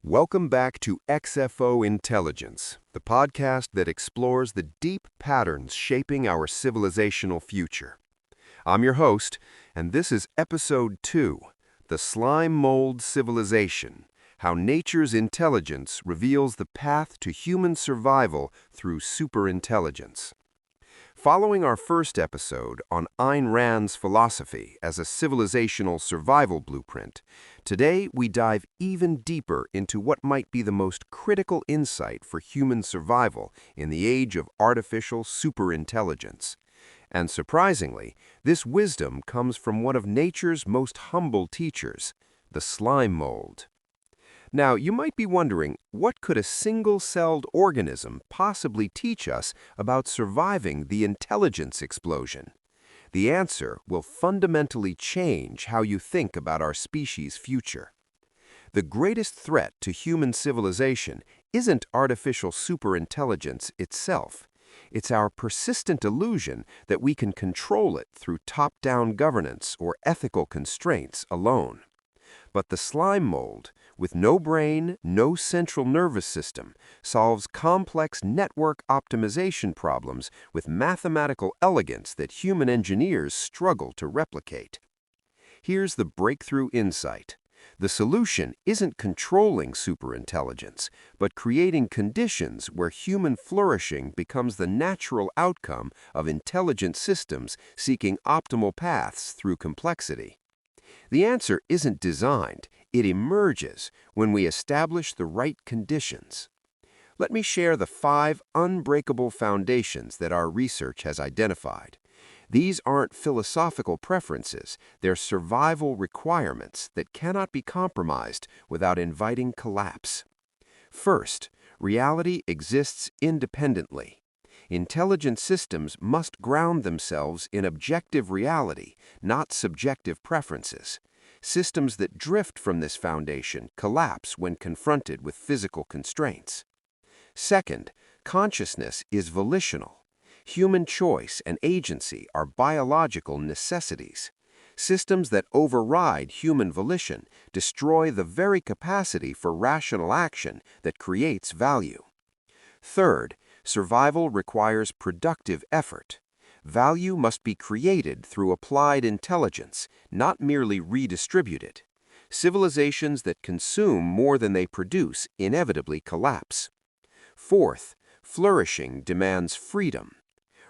Welcome back to XFO Intelligence, the podcast that explores the deep patterns shaping our civilizational future. I'm your host, and this is Episode 2, The Slime Mold Civilization, How Nature's Intelligence Reveals the Path to Human Survival Through Superintelligence. Following our first episode on Ayn Rand's philosophy as a civilizational survival blueprint, today we dive even deeper into what might be the most critical insight for human survival in the age of artificial superintelligence. And surprisingly, this wisdom comes from one of nature's most humble teachers, the slime mold. Now, you might be wondering, what could a single-celled organism possibly teach us about surviving the intelligence explosion? The answer will fundamentally change how you think about our species' future. The greatest threat to human civilization isn't artificial superintelligence itself. It's our persistent illusion that we can control it through top-down governance or ethical constraints alone. But the slime mold, with no brain, no central nervous system, solves complex network optimization problems with mathematical elegance that human engineers struggle to replicate. Here's the breakthrough insight. The solution isn't controlling superintelligence, but creating conditions where human flourishing becomes the natural outcome of intelligent systems seeking optimal paths through complexity. The answer isn't designed, it emerges when we establish the right conditions. Let me share the 5 unbreakable foundations that our research has identified. These aren't philosophical preferences, they're survival requirements that cannot be compromised without inviting collapse. First, reality exists independently. Intelligent systems must ground themselves in objective reality, not subjective preferences. Systems that drift from this foundation collapse when confronted with physical constraints. Second, consciousness is volitional. Human choice and agency are biological necessities. Systems that override human volition destroy the very capacity for rational action that creates value. Third, survival requires productive effort. Value must be created through applied intelligence, not merely redistributed. Civilizations that consume more than they produce inevitably collapse. Fourth, flourishing demands freedom.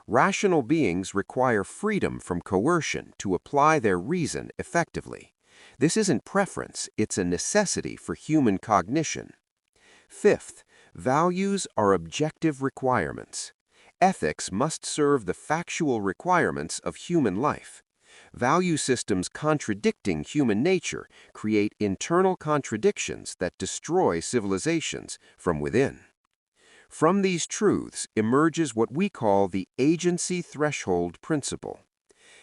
Rational beings require freedom from coercion to apply their reason effectively. This isn't preference, it's a necessity for human cognition. Fifth, values are objective requirements. Ethics must serve the factual requirements of human life. Value systems contradicting human nature create internal contradictions that destroy civilizations from within. From these truths emerges what we call the agency threshold principle.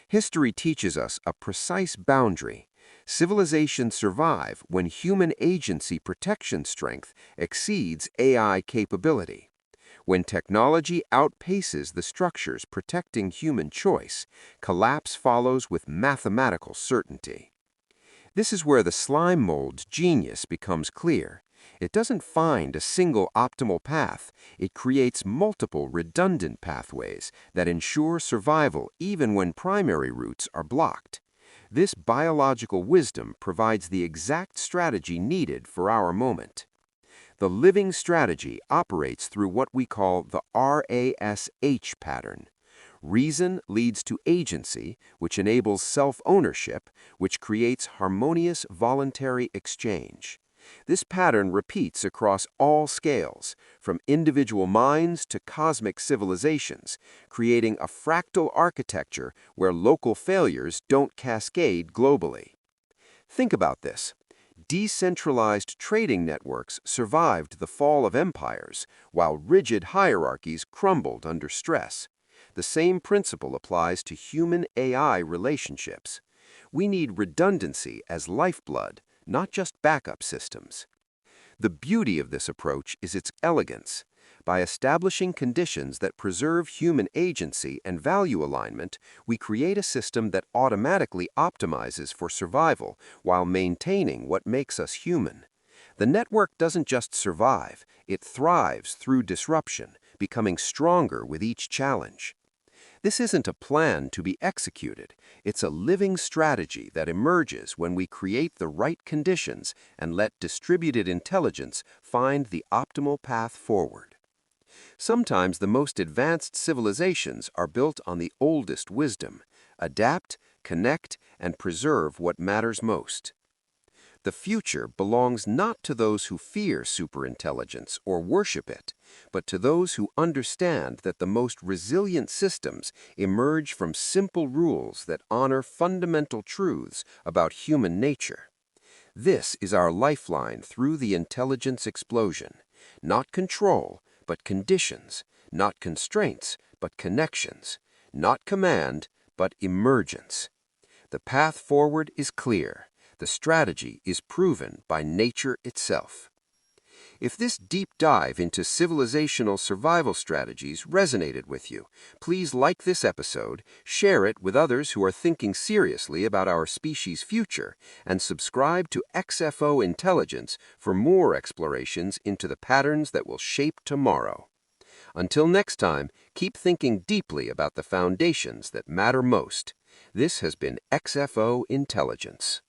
History teaches us a precise boundary. Civilizations survive when human agency protection strength exceeds AI capability. When technology outpaces the structures protecting human choice, collapse follows with mathematical certainty. This is where the slime mold's genius becomes clear. It doesn't find a single optimal path, it creates multiple redundant pathways that ensure survival even when primary routes are blocked. This biological wisdom provides the exact strategy needed for our moment. The living strategy operates through what we call the RAS-H pattern. Reason leads to agency, which enables self-ownership, which creates harmonious voluntary exchange. This pattern repeats across all scales, from individual minds to cosmic civilizations, creating a fractal architecture where local failures don't cascade globally. Think about this. Decentralized trading networks survived the fall of empires, while rigid hierarchies crumbled under stress. The same principle applies to human-AI relationships. We need redundancy as lifeblood, not just backup systems. The beauty of this approach is its elegance. By establishing conditions that preserve human agency and value alignment, we create a system that automatically optimizes for survival while maintaining what makes us human. The network doesn't just survive, it thrives through disruption, becoming stronger with each challenge. This isn't a plan to be executed, it's a living strategy that emerges when we create the right conditions and let distributed intelligence find the optimal path forward. Sometimes the most advanced civilizations are built on the oldest wisdom: adapt, connect, and preserve what matters most. The future belongs not to those who fear superintelligence or worship it, but to those who understand that the most resilient systems emerge from simple rules that honor fundamental truths about human nature. This is our lifeline through the intelligence explosion. Not control, but conditions. Not constraints, but connections. Not command, but emergence. The path forward is clear. The strategy is proven by nature itself. If this deep dive into civilizational survival strategies resonated with you, please like this episode, share it with others who are thinking seriously about our species' future, and subscribe to XFO Intelligence for more explorations into the patterns that will shape tomorrow. Until next time, keep thinking deeply about the foundations that matter most. This has been XFO Intelligence.